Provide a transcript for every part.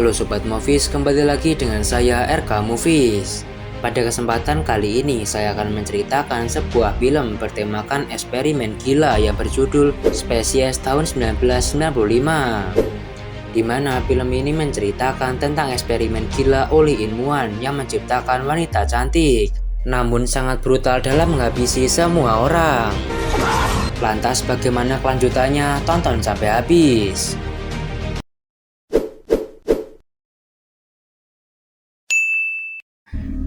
Halo Sobat Movies, kembali lagi dengan saya RK Movies. Pada kesempatan kali ini saya akan menceritakan sebuah film bertemakan eksperimen gila yang berjudul Spesies tahun 1995. Di mana film ini menceritakan tentang eksperimen gila oleh ilmuwan yang menciptakan wanita cantik, namun sangat brutal dalam menghabisi semua orang. Lantas bagaimana kelanjutannya? Tonton sampai habis.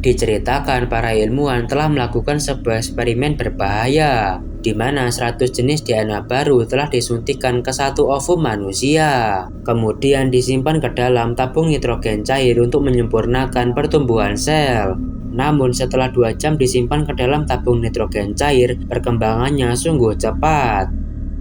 Diceritakan para ilmuwan telah melakukan sebuah eksperimen berbahaya, di mana 100 jenis DNA baru telah disuntikkan ke satu ovum manusia, kemudian disimpan ke dalam tabung nitrogen cair untuk menyempurnakan pertumbuhan sel. Namun setelah 2 jam disimpan ke dalam tabung nitrogen cair, perkembangannya sungguh cepat.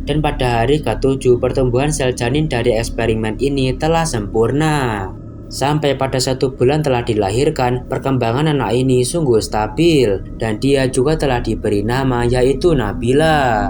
Dan pada hari ke-7 pertumbuhan sel janin dari eksperimen ini telah sempurna. Sampai pada 1 bulan telah dilahirkan, perkembangan anak ini sungguh stabil dan dia juga telah diberi nama yaitu Nabila.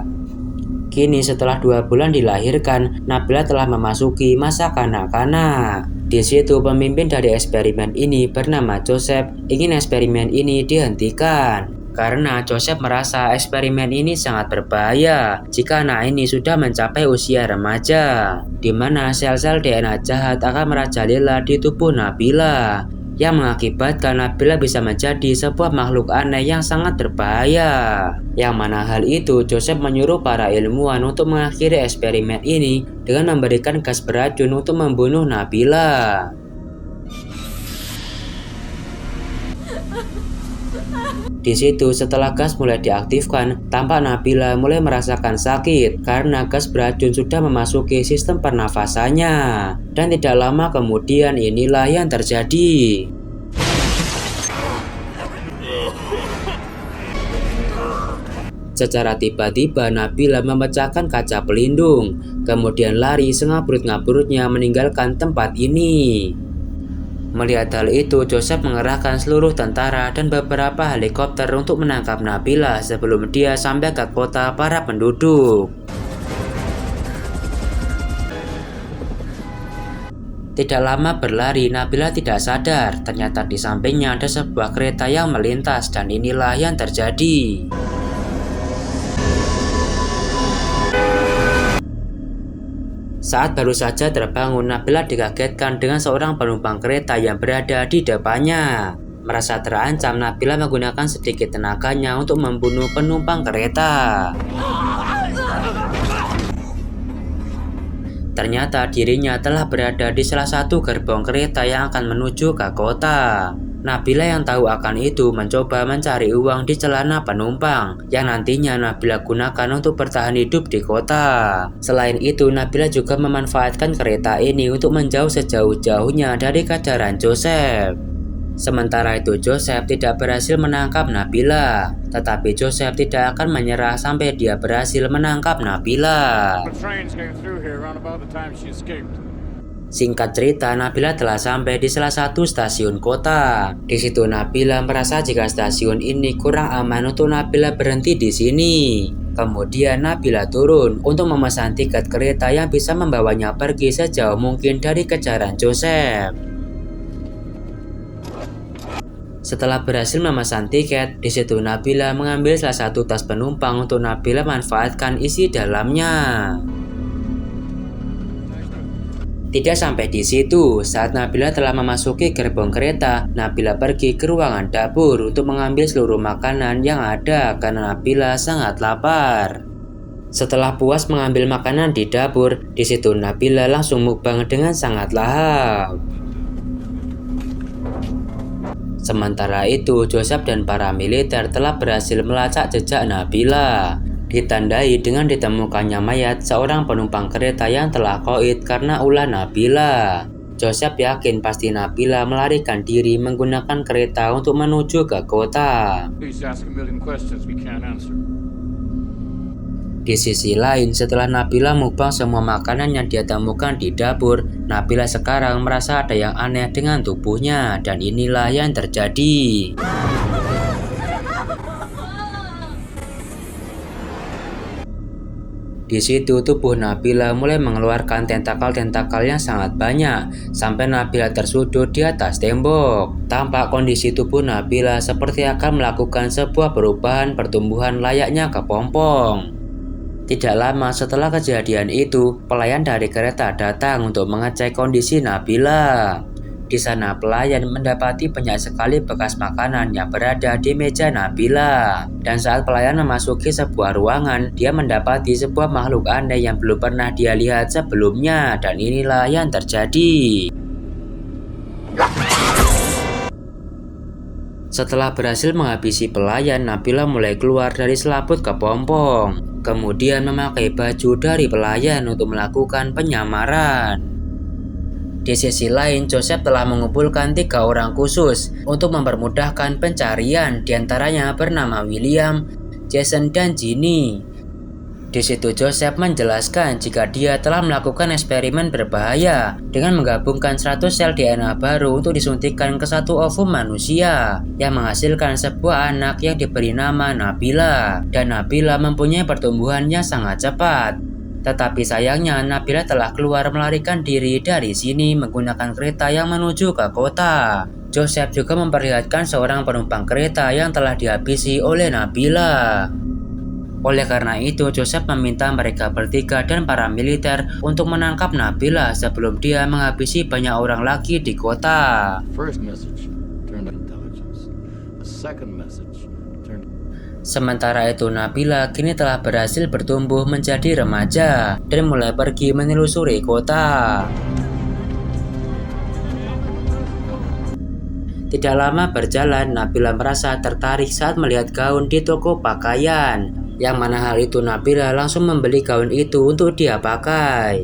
Kini setelah 2 bulan dilahirkan, Nabila telah memasuki masa kanak-kanak. Di situ pemimpin dari eksperimen ini bernama Joseph ingin eksperimen ini dihentikan. Karena Joseph merasa eksperimen ini sangat berbahaya jika anak ini sudah mencapai usia remaja, di mana sel-sel DNA jahat akan merajalela di tubuh Nabila, yang mengakibatkan Nabila bisa menjadi sebuah makhluk aneh yang sangat berbahaya. Yang mana hal itu Joseph menyuruh para ilmuwan untuk mengakhiri eksperimen ini dengan memberikan gas beracun untuk membunuh Nabila. Di situ setelah gas mulai diaktifkan, tampak Nabila mulai merasakan sakit karena gas beracun sudah memasuki sistem pernafasannya. Dan tidak lama kemudian inilah yang terjadi. Secara tiba-tiba Nabila memecahkan kaca pelindung, kemudian lari sengabrut-ngabrutnya meninggalkan tempat ini. Melihat hal itu, Joseph mengerahkan seluruh tentara dan beberapa helikopter untuk menangkap Nabila sebelum dia sampai ke kota para penduduk. Tidak lama berlari, Nabila tidak sadar, ternyata di sampingnya ada sebuah kereta yang melintas dan inilah yang terjadi. Saat baru saja terbangun, Nabila dikagetkan dengan seorang penumpang kereta yang berada di depannya. Merasa terancam, Nabila menggunakan sedikit tenaganya untuk membunuh penumpang kereta. Ternyata dirinya telah berada di salah satu gerbong kereta yang akan menuju ke kota. Nabila yang tahu akan itu mencoba mencari uang di celana penumpang yang nantinya Nabila gunakan untuk bertahan hidup di kota. Selain itu, Nabila juga memanfaatkan kereta ini untuk menjauh sejauh-jauhnya dari kejaran Joseph. Sementara itu Joseph tidak berhasil menangkap Nabila, tetapi Joseph tidak akan menyerah sampai dia berhasil menangkap Nabila. Singkat cerita, Nabila telah sampai di salah satu stasiun kota. Di situ Nabila merasa jika stasiun ini kurang aman untuk Nabila berhenti di sini. Kemudian Nabila turun untuk memesan tiket kereta yang bisa membawanya pergi sejauh mungkin dari kejaran Joseph. Setelah berhasil memesan tiket, di situ Nabila mengambil salah satu tas penumpang untuk Nabila manfaatkan isi dalamnya. Tidak sampai di situ, saat Nabila telah memasuki gerbong kereta, Nabila pergi ke ruangan dapur untuk mengambil seluruh makanan yang ada karena Nabila sangat lapar. Setelah puas mengambil makanan di dapur, di situ Nabila langsung mukbang dengan sangat lahap. Sementara itu, Joseph dan para militer telah berhasil melacak jejak Nabila, ditandai dengan ditemukannya mayat seorang penumpang kereta yang telah koid karena ulah Nabila. Joseph yakin pasti Nabila melarikan diri menggunakan kereta untuk menuju ke kota. Di sisi lain, setelah Nabila mukbang semua makanan yang dia temukan di dapur, Nabila sekarang merasa ada yang aneh dengan tubuhnya, dan inilah yang terjadi. Di situ tubuh Nabila mulai mengeluarkan tentakel-tentakel yang sangat banyak sampai Nabila tersudut di atas tembok. Tampak kondisi tubuh Nabila seperti akan melakukan sebuah perubahan pertumbuhan layaknya kepompong. Tidak lama setelah kejadian itu, pelayan dari kereta datang untuk mengecek kondisi Nabila. Di sana pelayan mendapati banyak sekali bekas makanan yang berada di meja Nabila. Dan saat pelayan memasuki sebuah ruangan, dia mendapati sebuah makhluk aneh yang belum pernah dia lihat sebelumnya. Dan inilah yang terjadi. Setelah berhasil menghabisi pelayan, Nabila mulai keluar dari selaput kepompong. Kemudian memakai baju dari pelayan untuk melakukan penyamaran. Di sisi lain, Joseph telah mengumpulkan 3 orang khusus untuk mempermudahkan pencarian, diantaranya bernama William, Jason, dan Ginny. Di situ Joseph menjelaskan jika dia telah melakukan eksperimen berbahaya dengan menggabungkan 100 sel DNA baru untuk disuntikkan ke satu ovum manusia yang menghasilkan sebuah anak yang diberi nama Nabila. Dan Nabila mempunyai pertumbuhan yang sangat cepat. Tetapi sayangnya Nabila telah keluar melarikan diri dari sini menggunakan kereta yang menuju ke kota. Joseph juga memperlihatkan seorang penumpang kereta yang telah dihabisi oleh Nabila. Oleh karena itu, Joseph meminta mereka bertiga dan para militer untuk menangkap Nabila sebelum dia menghabisi banyak orang lagi di kota. Sementara itu Nabila kini telah berhasil bertumbuh menjadi remaja dan mulai pergi menelusuri kota. Tidak lama berjalan, Nabila merasa tertarik saat melihat gaun di toko pakaian. Yang mana hal itu Nabila langsung membeli gaun itu untuk dia pakai.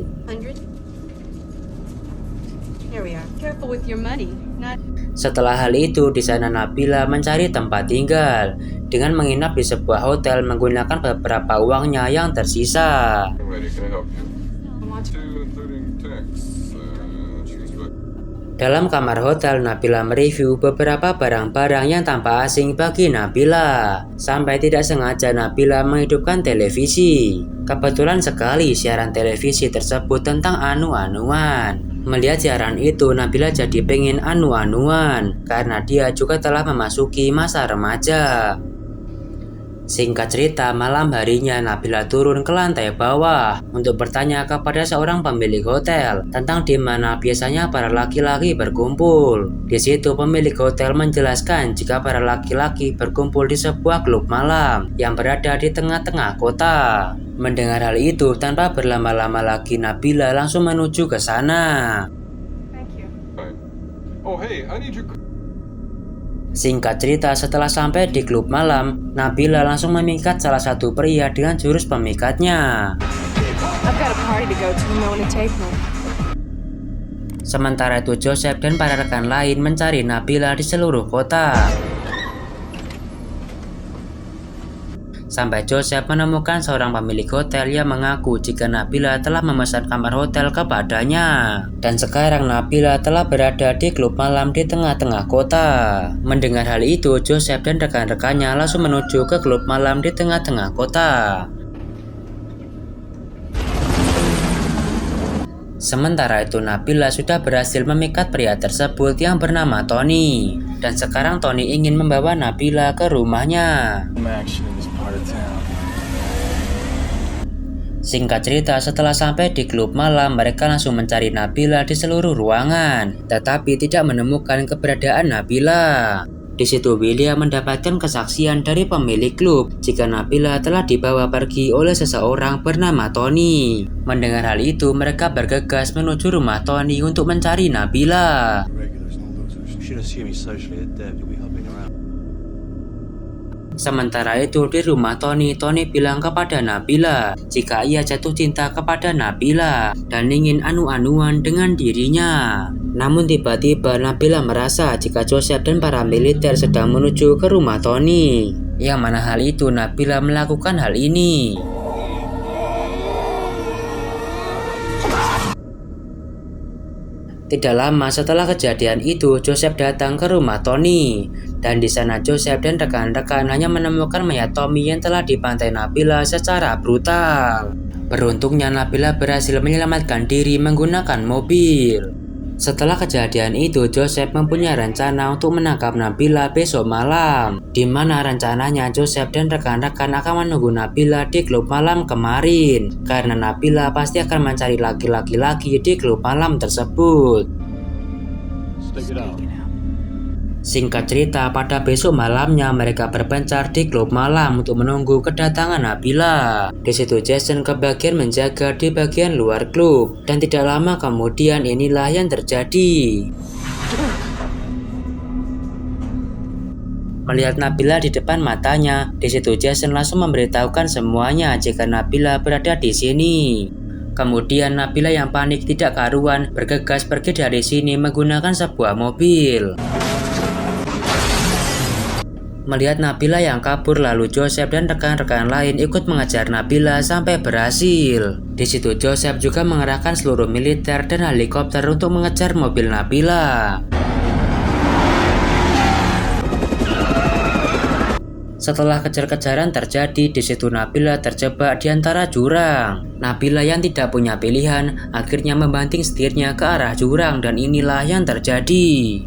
Setelah hal itu, di sana Nabila mencari tempat tinggal dengan menginap di sebuah hotel menggunakan beberapa uangnya yang tersisa. Dalam kamar hotel, Nabila mereview beberapa barang-barang yang tampak asing bagi Nabila. Sampai tidak sengaja Nabila menghidupkan televisi. Kebetulan sekali siaran televisi tersebut tentang anu-anuan. Melihat siaran itu, Nabila jadi pengen anu-anuan karena dia juga telah memasuki masa remaja. Singkat cerita, malam harinya Nabila turun ke lantai bawah untuk bertanya kepada seorang pemilik hotel tentang di mana biasanya para laki-laki berkumpul. Di situ pemilik hotel menjelaskan jika para laki-laki berkumpul di sebuah klub malam yang berada di tengah-tengah kota. Mendengar hal itu, tanpa berlama-lama lagi Nabila langsung menuju ke sana. Singkat cerita, setelah sampai di klub malam, Nabila langsung memikat salah satu pria dengan jurus pemikatnya. Sementara itu Joseph dan para rekan lain mencari Nabila di seluruh kota. Sampai Joseph menemukan seorang pemilik hotel yang mengaku jika Nabila telah memesan kamar hotel kepadanya. Dan sekarang Nabila telah berada di klub malam di tengah-tengah kota. Mendengar hal itu, Joseph dan rekan-rekannya langsung menuju ke klub malam di tengah-tengah kota. Sementara itu Nabila sudah berhasil memikat pria tersebut yang bernama Tony. Dan sekarang Tony ingin membawa Nabila ke rumahnya. Singkat cerita, setelah sampai di klub malam, mereka langsung mencari Nabila di seluruh ruangan, tetapi tidak menemukan keberadaan Nabila. Di situ William mendapatkan kesaksian dari pemilik klub jika Nabila telah dibawa pergi oleh seseorang bernama Tony. Mendengar hal itu, mereka bergegas menuju rumah Tony untuk mencari Nabila. Sementara itu di rumah Tony bilang kepada Nabila jika ia jatuh cinta kepada Nabila dan ingin anu-anuan dengan dirinya. Namun tiba-tiba Nabila merasa jika Joseph dan para militer sedang menuju ke rumah Tony. Yang mana hal itu Nabila melakukan hal ini. Tidak lama setelah kejadian itu, Joseph datang ke rumah Tony. Dan di sana Joseph dan rekan-rekan hanya menemukan mayat Tommy yang telah dibantai Nabila secara brutal. Beruntungnya Nabila berhasil menyelamatkan diri menggunakan mobil. Setelah kejadian itu, Joseph mempunyai rencana untuk menangkap Nabila besok malam, di mana rencananya Joseph dan rekan-rekan akan menunggu Nabila di klub malam kemarin, karena Nabila pasti akan mencari laki-laki lagi di klub malam tersebut. Singkat cerita, pada besok malamnya mereka berpencar di klub malam untuk menunggu kedatangan Nabila. Di situ Jason kebagian menjaga di bagian luar klub, dan tidak lama kemudian inilah yang terjadi. Melihat Nabila di depan matanya, di situ Jason langsung memberitahukan semuanya jika Nabila berada di sini. Kemudian Nabila yang panik tidak karuan bergegas pergi dari sini menggunakan sebuah mobil. Melihat Nabila yang kabur, lalu Joseph dan rekan-rekan lain ikut mengejar Nabila sampai berhasil. Di situ Joseph juga mengerahkan seluruh militer dan helikopter untuk mengejar mobil Nabila. Setelah kejar-kejaran terjadi, di situ Nabila terjebak di antara jurang. Nabila yang tidak punya pilihan akhirnya membanting setirnya ke arah jurang, dan inilah yang terjadi.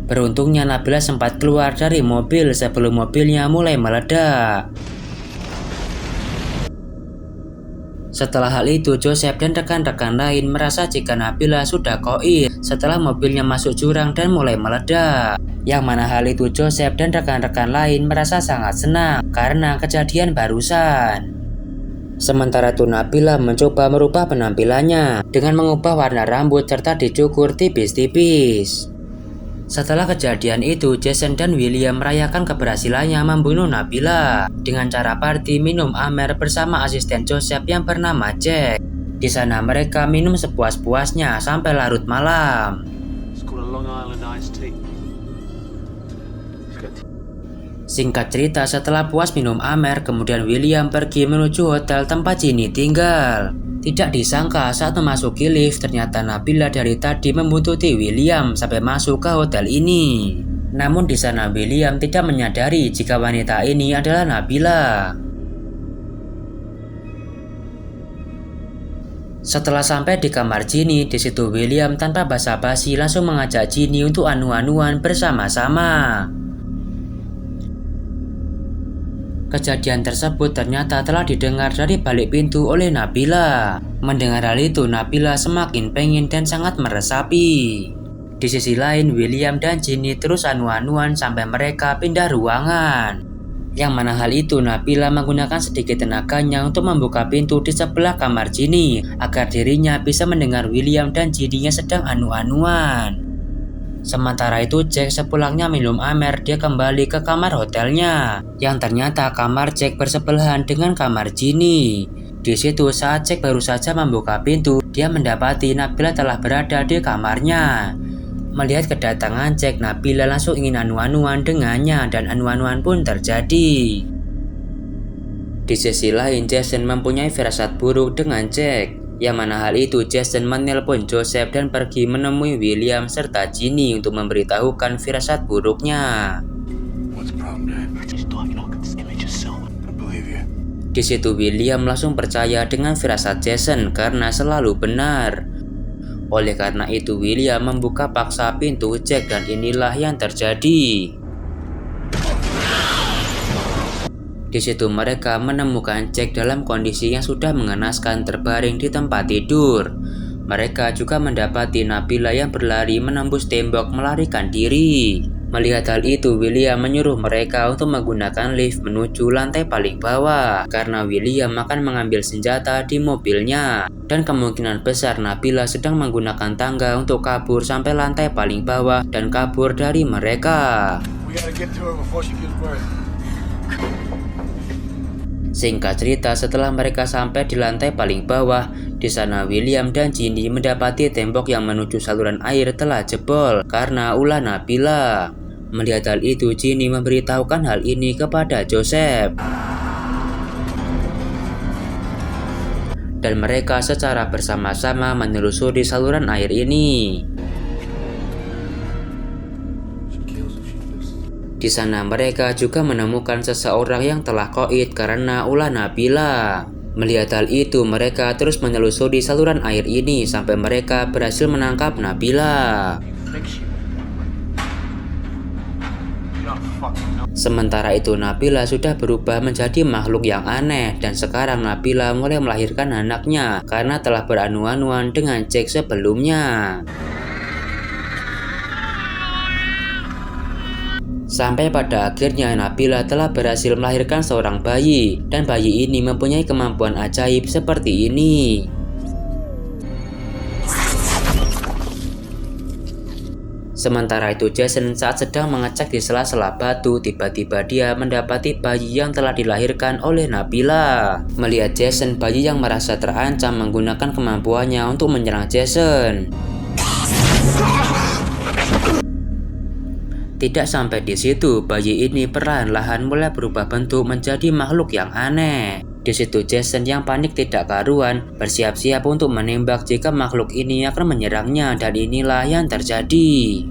Beruntungnya Nabila sempat keluar dari mobil sebelum mobilnya mulai meledak. Setelah hal itu, Joseph dan rekan-rekan lain merasa jika Nabila sudah koir setelah mobilnya masuk jurang dan mulai meledak. Yang mana hal itu Joseph dan rekan-rekan lain merasa sangat senang karena kejadian barusan. Sementara itu Nabila mencoba merubah penampilannya dengan mengubah warna rambut serta dicukur tipis-tipis. Setelah kejadian itu, Jason dan William merayakan keberhasilannya membunuh Nabila dengan cara party minum Amer bersama asisten Joseph yang bernama Jack. Di sana mereka minum sepuas-puasnya sampai larut malam. Singkat cerita, setelah puas minum Amer, kemudian William pergi menuju hotel tempat Ginny tinggal. Tidak disangka saat memasuki lift, ternyata Nabila dari tadi membuntuti William sampai masuk ke hotel ini. Namun di sana William tidak menyadari jika wanita ini adalah Nabila. Setelah sampai di kamar Ginny, di situ William tanpa basa-basi langsung mengajak Ginny untuk anu-anuan bersama-sama. Kejadian tersebut ternyata telah didengar dari balik pintu oleh Nabila. Mendengar hal itu, Nabila semakin pengen dan sangat meresapi. Di sisi lain, William dan Ginny terus anu-anuan sampai mereka pindah ruangan. Yang mana hal itu Nabila menggunakan sedikit tenaganya untuk membuka pintu di sebelah kamar Ginny agar dirinya bisa mendengar William dan Ginny sedang anu-anuan. Sementara itu Jack sepulangnya minum Amer, dia kembali ke kamar hotelnya, yang ternyata kamar Jack bersebelahan dengan kamar Ginny. Di situ saat Jack baru saja membuka pintu, dia mendapati Nabila telah berada di kamarnya. Melihat kedatangan Jack, Nabila langsung ingin anu-anuan dengannya dan anu-anuan pun terjadi. Di sisi lain, Jason mempunyai firasat buruk dengan Jack. Yang mana hal itu Jason menelpon Joseph dan pergi menemui William serta Ginny untuk memberitahukan firasat buruknya. Di situ William langsung percaya dengan firasat Jason karena selalu benar. Oleh karena itu William membuka paksa pintu Jack dan inilah yang terjadi. Di situ mereka menemukan Jack dalam kondisi yang sudah mengenaskan terbaring di tempat tidur. Mereka juga mendapati Nabila yang berlari menembus tembok melarikan diri. Melihat hal itu, William menyuruh mereka untuk menggunakan lift menuju lantai paling bawah karena William akan mengambil senjata di mobilnya. Dan kemungkinan besar Nabila sedang menggunakan tangga untuk kabur sampai lantai paling bawah dan kabur dari mereka. Singkat cerita, setelah mereka sampai di lantai paling bawah, di sana William dan Ginny mendapati tembok yang menuju saluran air telah jebol karena ulah Nabila. Melihat hal itu, Ginny memberitahukan hal ini kepada Joseph. Dan mereka secara bersama-sama menelusuri saluran air ini. Di sana mereka juga menemukan seseorang yang telah koid karena ulah Nabila. Melihat hal itu, mereka terus menelusuri saluran air ini sampai mereka berhasil menangkap Nabila. Sementara itu Nabila sudah berubah menjadi makhluk yang aneh dan sekarang Nabila mulai melahirkan anaknya karena telah beranu-anuan dengan Jack sebelumnya. Sampai pada akhirnya Nabila telah berhasil melahirkan seorang bayi dan bayi ini mempunyai kemampuan ajaib seperti ini. Sementara itu Jason saat sedang mengecek di sela-sela batu, tiba-tiba dia mendapati bayi yang telah dilahirkan oleh Nabila. Melihat Jason, bayi yang merasa terancam menggunakan kemampuannya untuk menyerang Jason. Tidak sampai di situ, bayi ini perlahan-lahan mulai berubah bentuk menjadi makhluk yang aneh. Di situ Jason yang panik tidak karuan bersiap-siap untuk menembak jika makhluk ini akan menyerangnya dan inilah yang terjadi.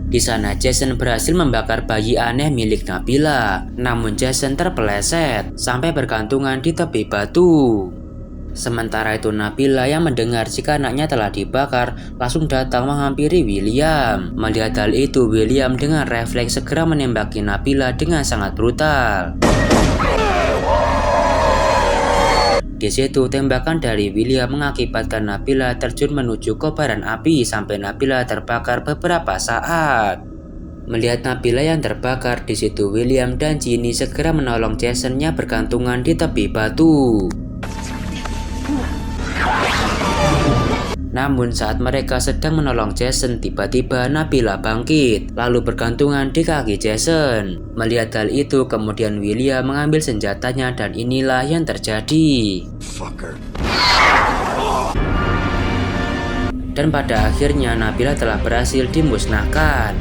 Di sana Jason berhasil membakar bayi aneh milik Nabila. Namun Jason terpeleset sampai bergantungan di tepi batu. Sementara itu Nabila yang mendengar jika anaknya telah dibakar langsung datang menghampiri William. Melihat hal itu, William dengan refleks segera menembaki Nabila dengan sangat brutal. Di situ tembakan dari William mengakibatkan Nabila terjun menuju kobaran api sampai Nabila terbakar beberapa saat. Melihat Nabila yang terbakar, di situ William dan Ginny segera menolong Jason yang bergantungan di tepi batu. Namun saat mereka sedang menolong Jason, tiba-tiba Nabila bangkit, lalu bergantungan di kaki Jason. Melihat hal itu, kemudian William mengambil senjatanya dan inilah yang terjadi. Dan pada akhirnya Nabila telah berhasil dimusnahkan.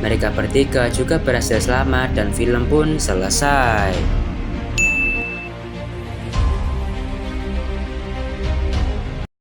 Mereka bertiga juga berhasil selamat dan film pun selesai.